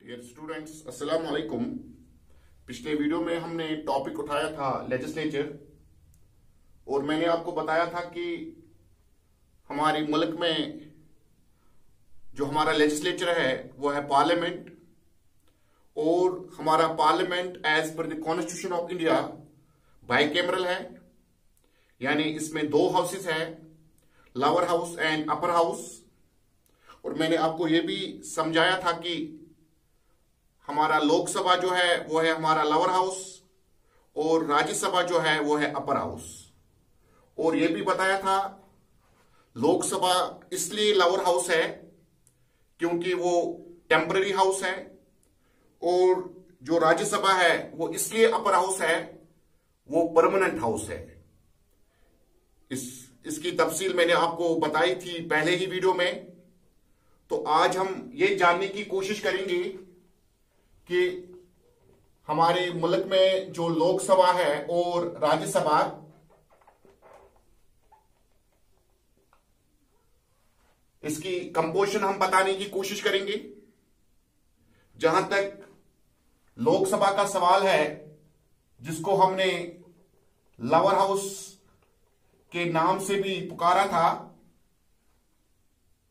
Dear students, अस्सलाम वालेकुम। पिछले वीडियो में हमने टॉपिक उठाया था लेजिस्लेचर, और मैंने आपको बताया था कि हमारे मुल्क में जो हमारा लेजिस्लेचर है वो है पार्लियामेंट, और हमारा parliament as per the constitution of India bicameral है, यानी इसमें दो हाउसेस है, lower house and upper house. और मैंने आपको ये भी समझाया था कि हमारा लोकसभा जो है वो है हमारा लोअर हाउस, और राज्यसभा जो है वो है अपर हाउस। और ये भी बताया था लोकसभा इसलिए लोअर हाउस है क्योंकि वो टेम्पररी हाउस है, और जो राज्यसभा है वो इसलिए अपर हाउस है, वो परमानेंट हाउस है। इसकी तफसील मैंने आपको बताई थी पहले ही वीडियो में। तो आज हम ये जानने की कोशिश करेंगे कि हमारे मुल्क में जो लोकसभा है और राज्यसभा, इसकी कंपोजिशन हम बताने की कोशिश करेंगे। जहां तक लोकसभा का सवाल है, जिसको हमने लोअर हाउस के नाम से भी पुकारा था,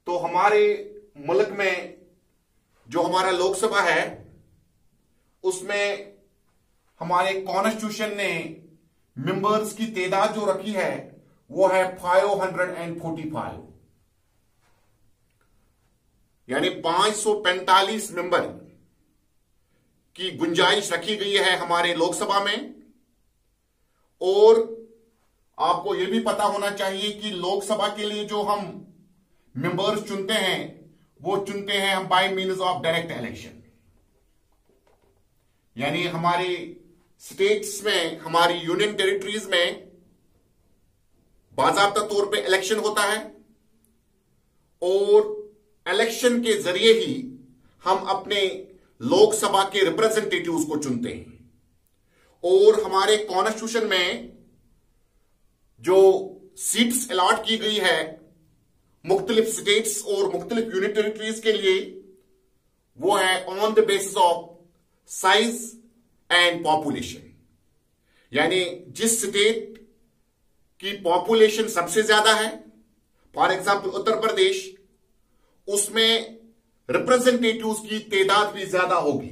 तो हमारे मुल्क में जो हमारा लोकसभा है उसमें हमारे कॉन्स्टिट्यूशन ने मेंबर्स की तादाद जो रखी है वो है 545, यानी 545 मेंबर की गुंजाइश रखी गई है हमारे लोकसभा में। और आपको यह भी पता होना चाहिए कि लोकसभा के लिए जो हम मेंबर्स चुनते हैं वो चुनते हैं हम bye means of direct election, यानी हमारे स्टेट्स में, हमारी यूनियन टेरिटरीज में बाकायदा तौर पे इलेक्शन होता है, और इलेक्शन के जरिए ही हम अपने लोकसभा के रिप्रेजेंटेटिव्स को चुनते हैं। और हमारे कॉन्स्टिट्यूशन में जो सीट्स अलॉट की गई है मुख्तलिफ स्टेट्स और मुख्तलिफ यूनियन टेरिटरीज के लिए, वो है on the basis of size and population, यानी जिस स्टेट की पॉपुलेशन सबसे ज्यादा है, फॉर एग्जांपल उत्तर प्रदेश, उसमें रिप्रेजेंटेटिव्स की तादाद भी ज्यादा होगी,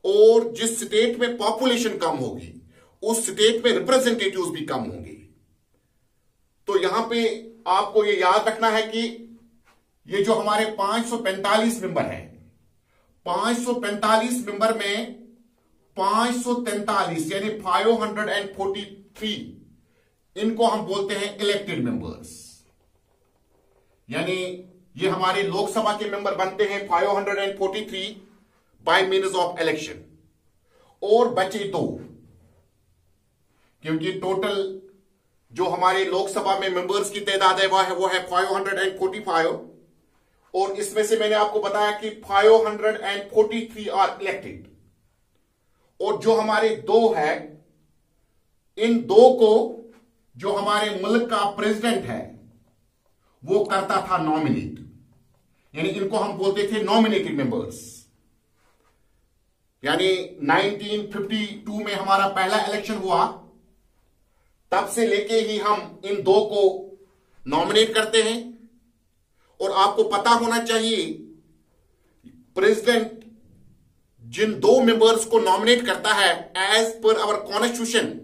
और जिस स्टेट में पॉपुलेशन कम होगी उस स्टेट में रिप्रेजेंटेटिव्स भी कम होंगे। तो यहां पे आपको ये याद रखना है कि ये जो हमारे 545 मेंबर हैं, 545 मेंबर में 543 यानी 543 इनको हम बोलते हैं इलेक्टेड मेंबर्स, यानी ये हमारे लोकसभा के मेंबर बनते हैं 543 बाय मीन्स ऑफ इलेक्शन। और बचे दो, क्योंकि टोटल जो हमारे लोकसभा में मेंबर्स की तादाद है वो है 545, और इसमें से मैंने आपको बताया कि 543 आर इलेक्टेड, और जो हमारे दो है, इन दो को जो हमारे मुल्क का प्रेसिडेंट है वो करता था नॉमिनेट, यानी इनको हम बोलते थे नॉमिनेटेड मेंबर्स। यानी 1952 में हमारा पहला इलेक्शन हुआ, तब से लेके ही हम इन दो को नॉमिनेट करते हैं। और आपको पता होना चाहिए प्रेसिडेंट जिन दो मेंबर्स को नॉमिनेट करता है एज पर आवर कॉन्स्टिट्यूशन,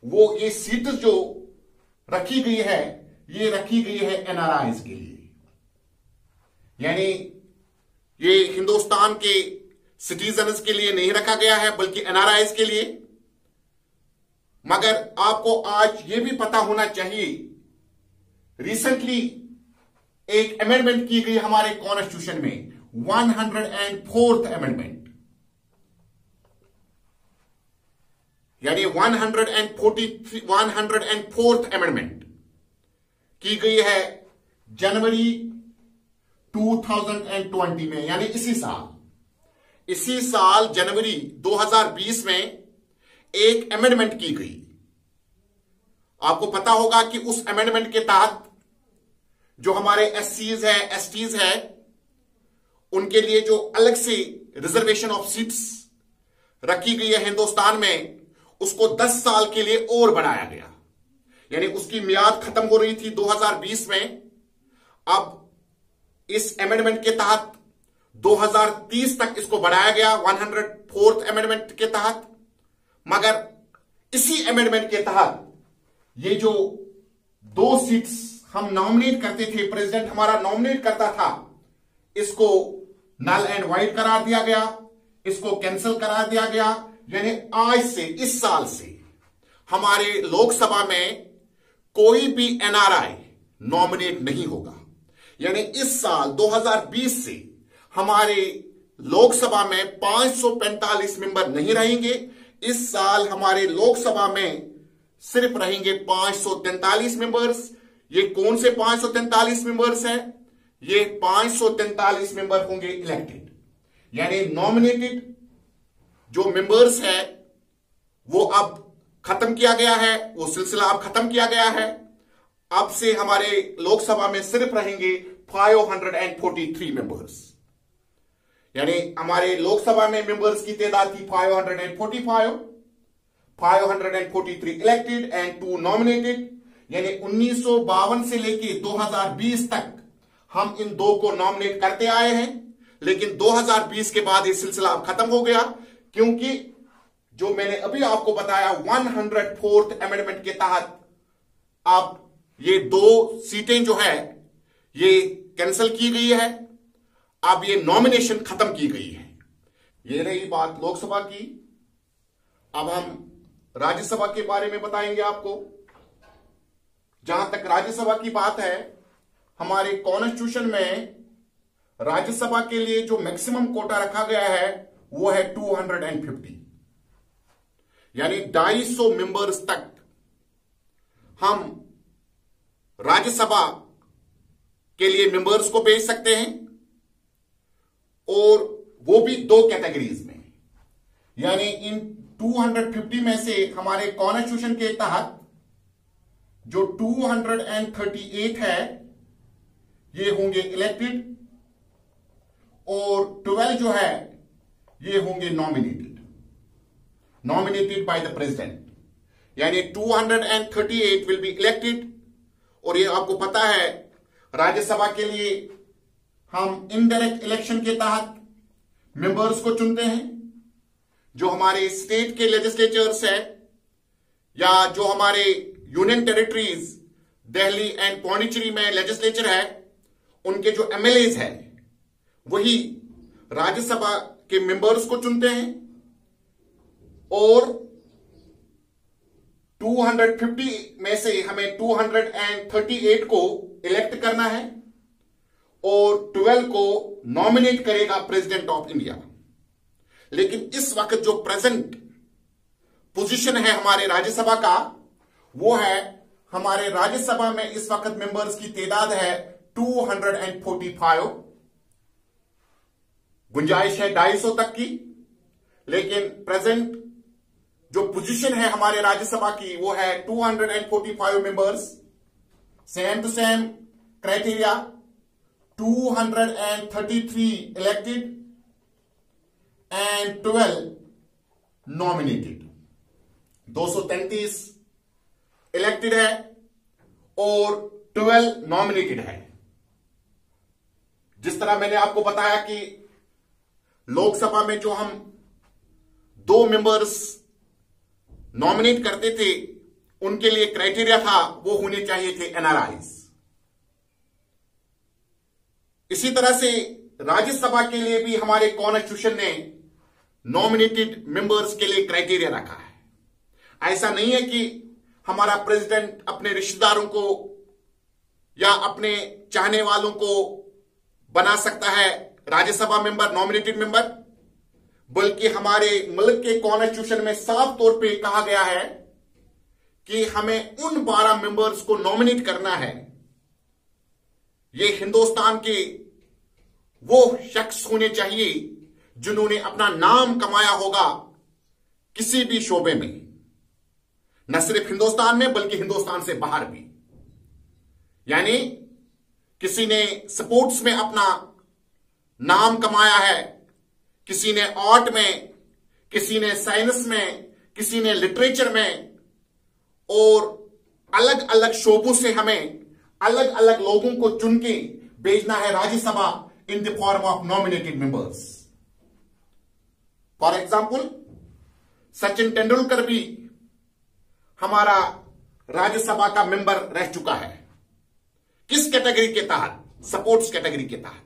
वो ये सीट जो रखी गई है ये रखी गई है एनआरआईज के लिए, यानी ये हिंदुस्तान के सिटीजन्स के लिए नहीं रखा गया है बल्कि एनआरआईज के लिए। मगर आपको आज ये भी पता होना चाहिए, रिसेंटली एक अमेंडमेंट की गई हमारे कॉन्स्टिट्यूशन में, 104th अमेंडमेंट, यानी 104th अमेंडमेंट की गई है जनवरी 2020 में, यानी इसी साल जनवरी 2020 में एक अमेंडमेंट की गई। आपको पता होगा कि उस अमेंडमेंट के तहत जो हमारे एससीज है, एसटीज है, उनके लिए जो अलग से रिजर्वेशन ऑफ सीट्स रखी गई है हिंदुस्तान में, उसको 10 साल के लिए और बढ़ाया गया। यानी उसकी मियाद खत्म हो रही थी 2020 में, अब इस अमेंडमेंट के तहत 2030 तक इसको बढ़ाया गया 104th अमेंडमेंट के तहत। मगर इसी अमेंडमेंट के तहत ये जो 2 सीट्स हम नॉमिनेट करते थे, प्रेसिडेंट हमारा नॉमिनेट करता था, इसको नल एंड वाइड करार दिया गया, इसको कैंसिल करा दिया गया। यानी आज से, इस साल से हमारे लोकसभा में कोई भी एनआरआई नॉमिनेट नहीं होगा। यानी इस साल 2020 से हमारे लोकसभा में 545 मेंबर नहीं रहेंगे। इस साल हमारे लोकसभा में सिर्फ रहेंगे 543 मेंबर्स। ये कौन से 543 मेंबर्स हैं? ये 543 मेंबर होंगे इलेक्टेड, यानी नॉमिनेटेड जो मेंबर्स है वो अब खत्म किया गया है, वो सिलसिला अब खत्म किया गया है। अब से हमारे लोकसभा में सिर्फ रहेंगे 543 मेंबर्स। यानी हमारे लोकसभा में मेंबर्स की तादाद थी 545, 543 इलेक्टेड एंड 2 नॉमिनेटेड। यानी 1952 से लेके 2020 तक हम इन 2 को नॉमिनेट करते आए हैं, लेकिन 2020 के बाद ये सिलसिला अब खत्म हो गया, क्योंकि जो मैंने अभी आपको बताया 104th अमेंडमेंट के तहत अब ये 2 सीटें जो है ये कैंसिल की गई है, अब ये नॉमिनेशन खत्म की गई है। ये रही बात लोकसभा की। अब हम राज्यसभा के बारे में बताएंगे आपको। जहां तक राज्यसभा की बात है, हमारे कॉन्स्टिट्यूशन में राज्यसभा के लिए जो मैक्सिमम कोटा रखा गया है वो है 250, यानी 250 मेंबर्स तक हम राज्यसभा के लिए मेंबर्स को भेज सकते हैं, और वो भी 2 कैटेगरीज में। यानी इन 250 में से हमारे कॉन्स्टिट्यूशन के तहत जो 238 है ये होंगे इलेक्टेड, और 12 जो है ये होंगे नॉमिनेटेड बाय द प्रेसिडेंट। यानी 238 विल बी इलेक्टेड। और ये आपको पता है राज्यसभा के लिए हम इनडायरेक्ट इलेक्शन के तहत मेंबर्स को चुनते हैं। जो हमारे स्टेट के लेजिस्लेचर्स है या जो हमारे union territories Delhi and Pondicherry में लेजिस्लेचर है, उनके जो एमएलएज है वही राज्यसभा के मेंबर्स को चुनते हैं। और 250 में से हमें 238 को इलेक्ट करना है और 12 को नॉमिनेट करेगा प्रेसिडेंट ऑफ इंडिया। लेकिन इस वक्त जो प्रेजेंट पोजीशन है हमारे राज्यसभा का, वो है हमारे राज्यसभा में इस वक्त मेंबर्स की तादाद है 245। गुंजाइश है 250 तक की, लेकिन प्रेजेंट जो पोजीशन है हमारे राज्यसभा की वो है 245 members. Same to same criteria, 233 elected and 12 nominated. 233 elected है और 12 नॉमिनेटेड है। जिस तरह मैंने आपको बताया कि लोकसभा में जो हम 2 मेंबर्स नॉमिनेट करते थे, उनके लिए क्राइटेरिया था वो होने चाहिए थे एनआरआईज। इसी तरह से राज्यसभा के लिए भी हमारे कॉन्स्टिट्यूशन ने नॉमिनेटेड मेंबर्स के लिए क्राइटेरिया रखा है। ऐसा नहीं है कि हमारा प्रेसिडेंट अपने रिश्तेदारों को या अपने चाहने वालों को बना सकता है राज्यसभा मेंबर, नॉमिनेटेड मेंबर, बल्कि हमारे मुल्क के कॉन्स्टिट्यूशन में साफ तौर पे कहा गया है कि हमें उन 12 मेंबर्स को नॉमिनेट करना है। ये हिंदुस्तान के वो शख्स होने चाहिए जिन्होंने अपना नाम कमाया होगा किसी भी शोबे में, न सिर्फ हिंदुस्तान में बल्कि हिंदुस्तान से बाहर भी। यानी किसी ने स्पोर्ट्स में अपना नाम कमाया है, किसी ने आर्ट में, किसी ने साइंस में, किसी ने लिटरेचर में, और अलग अलग शोबों से हमें अलग अलग लोगों को चुन के भेजना है Rajya Sabha in the form of nominated members. For example, Sachin Tendulkar भी हमारा राज्यसभा का मेंबर रह चुका है। किस कैटेगरी के तहत? सपोर्ट्स कैटेगरी के तहत।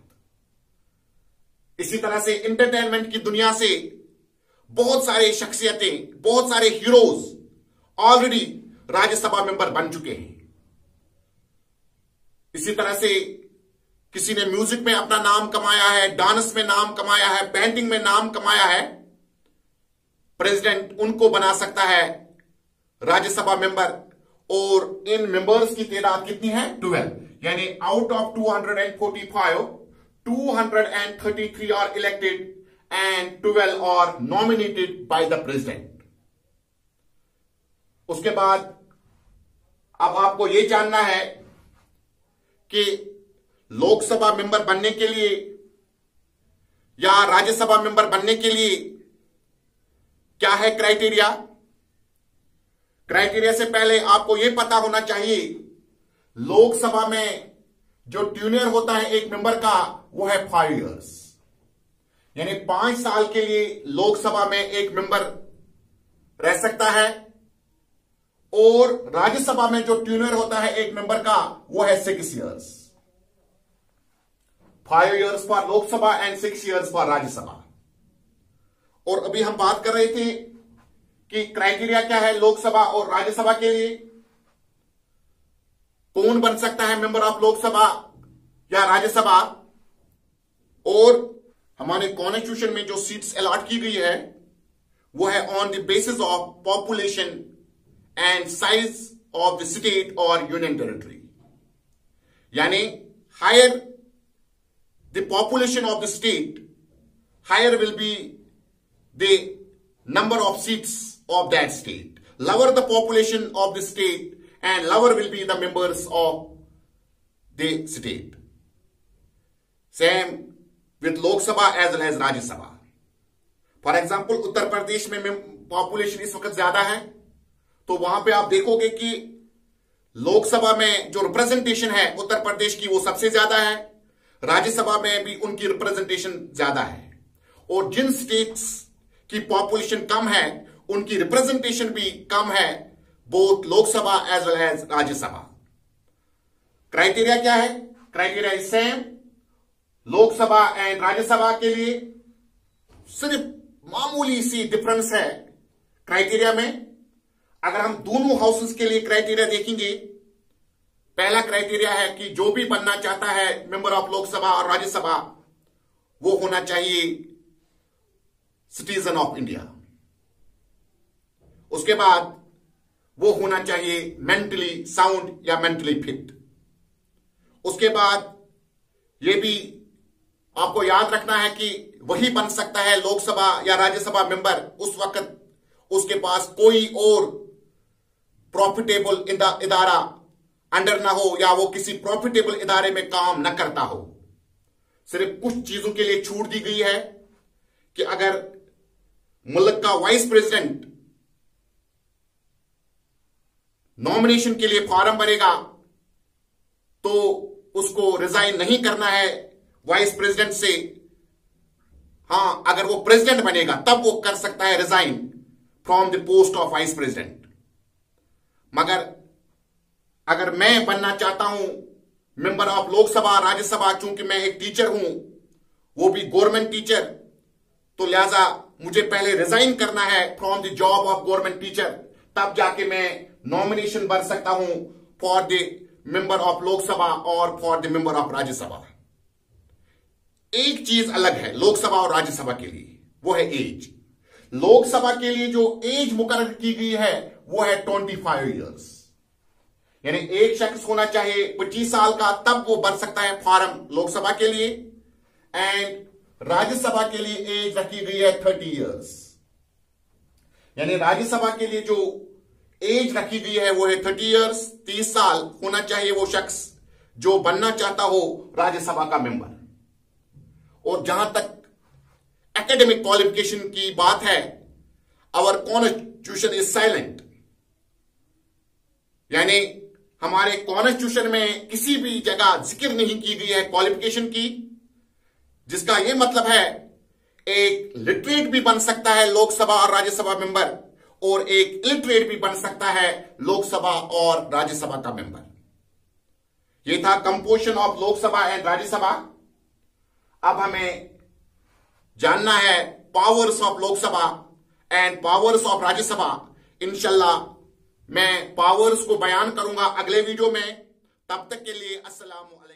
इसी तरह से एंटरटेनमेंट की दुनिया से बहुत सारे शख्सियतें, बहुत सारे हीरोज ऑलरेडी राज्यसभा मेंबर बन चुके हैं। इसी तरह से किसी ने म्यूजिक में अपना नाम कमाया है, डांस में नाम कमाया है, पेंटिंग में नाम कमाया है, प्रेसिडेंट उनको बना सकता है राज्यसभा मेंबर। और इन मेंबर्स की तादाद कितनी है? 12। यानी out of 245, 233 are elected and 12 are nominated by the president. उसके बाद अब आपको यह जानना है कि लोकसभा मेंबर बनने के लिए या राज्यसभा मेंबर बनने के लिए क्या है क्राइटेरिया। क्राइटेरिया से पहले आपको यह पता होना चाहिए, लोकसभा में जो ट्यूनियर होता है एक मेंबर का, वो है 5 इयर्स। यानी 5 साल के लिए लोकसभा में एक मेंबर रह सकता है। और राज्यसभा में जो ट्यूनियर होता है एक मेंबर का, वो है 6 years. 5 years for Lok Sabha and 6 years for Rajya Sabha. और अभी हम बात कर रहे थे कि क्राइटेरिया क्या है लोकसभा और राज्यसभा के लिए। कौन बन सकता है मेंबर ऑफ लोकसभा या राज्यसभा। और हमारे कॉन्स्टिट्यूशन में जो सीट्स अलॉट की गई है वो है on the basis of population and size of the state और यूनियन टेरिटरी। यानी higher the population of the state, higher will be the number of seats of that state. Lower the population of the state and lower will be the members of the state. Same with Lok Sabha as well as Rajya Sabha. For example, Uttar Pradesh में population इस वक्त ज्यादा है, तो वहां पे आप देखोगे कि लोकसभा में जो रिप्रेजेंटेशन है उत्तर प्रदेश की वो सबसे ज्यादा है, राज्यसभा में भी उनकी रिप्रेजेंटेशन ज्यादा है। और जिन स्टेट्स की पॉपुलेशन कम है उनकी रिप्रेजेंटेशन भी कम है, both Lok Sabha as well as Rajya Sabha. Criteria क्या है? Criteria is same Lok Sabha and Rajya Sabha के लिए, सिर्फ मामूली सी डिफरेंस है क्राइटेरिया में। अगर हम दोनों हाउसेस के लिए क्राइटेरिया देखेंगे, पहला क्राइटेरिया है कि जो भी बनना चाहता है मेंबर ऑफ लोकसभा और राज्यसभा, वो होना चाहिए सिटीजन ऑफ इंडिया। उसके बाद वो होना चाहिए मेंटली साउंड या मेंटली फिट। उसके बाद ये भी आपको याद रखना है कि वही बन सकता है लोकसभा या राज्यसभा मेंबर उस वक्त उसके पास कोई और प्रॉफिटेबल इदारा अंडर ना हो या वो किसी प्रॉफिटेबल इदारे में काम न करता हो। सिर्फ कुछ चीजों के लिए छूट दी गई है कि अगर मुल्क का वाइस प्रेसिडेंट नॉमिनेशन के लिए फॉर्म भरेगा तो उसको रिजाइन नहीं करना है वाइस प्रेसिडेंट से। हां, अगर वो प्रेसिडेंट बनेगा तब वो कर सकता है resign from the post of vice president. मगर अगर मैं बनना चाहता हूं मेंबर ऑफ लोकसभा राज्यसभा, चूंकि मैं एक टीचर हूं, वो भी गवर्नमेंट टीचर, तो लिहाजा मुझे पहले रिजाइन करना है from the job of government teacher, तब जाके मैं नॉमिनेशन भर सकता हूं for the member of Lok Sabha और for the member of Rajya Sabha. एक चीज अलग है लोकसभा और राज्यसभा के लिए, वो है एज। लोकसभा के लिए जो एज मुकर्रर की गई है वो है 25 इयर्स। यानी एक शख्स होना चाहिए 25 साल का, तब वो भर सकता है फॉर्म लोकसभा के लिए। एंड राज्यसभा के लिए एज रखी गई है 30 इयर्स। यानी राज्यसभा के लिए जो एज रखी गई है वो है 30 इयर्स, 30 साल होना चाहिए वो शख्स जो बनना चाहता हो राज्यसभा का मेंबर। और जहां तक एकेडमिक क्वालिफिकेशन की बात है, आवर कॉन्स्टिट्यूशन इज साइलेंट। यानी हमारे कॉन्स्टिट्यूशन में किसी भी जगह जिक्र नहीं की गई है क्वालिफिकेशन की, जिसका यह मतलब है एक लिटरेट भी बन सकता है लोकसभा और राज्यसभा मेंबर, और एक इलिटरेट भी बन सकता है लोकसभा और राज्यसभा का मेंबर। यह था composition of Lok Sabha and Rajya Sabha. अब हमें जानना है powers of Lok Sabha and powers of Rajya Sabha. इंशाल्लाह मैं पावर्स को बयान करूंगा अगले वीडियो में। तब तक के लिए अस्सलाम वालेकुम।